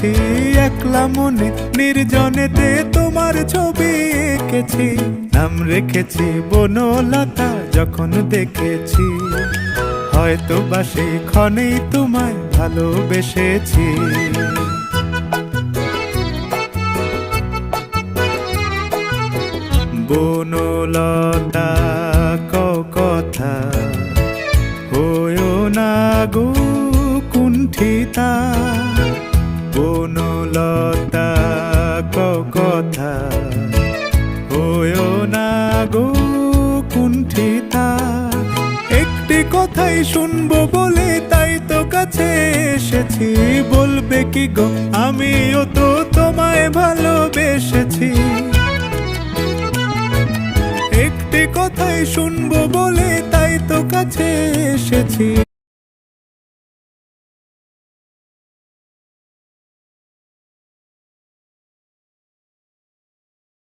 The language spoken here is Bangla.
এসেছি একলা মনে নির্জনেতে তোমার ছবি এঁকেছি, নাম রেখেছি বনলতা যখন দেখেছি, হয়তো বা সেই ক্ষণেই তোমায় ভালোবেসেছি। বনলতা কথা হয়ো না গো কুণ্ঠিতা, বনলতা কথা হয়ো না গো কুণ্ঠিতা। একটি কথাই শুনবো বলে তাই তো কাছে এসেছি, বলবে কি গো আমিও তো তোমায় ভালোবেসেছি। একটি কথাই শুনবো বলে তাই তো কাছে এসেছি।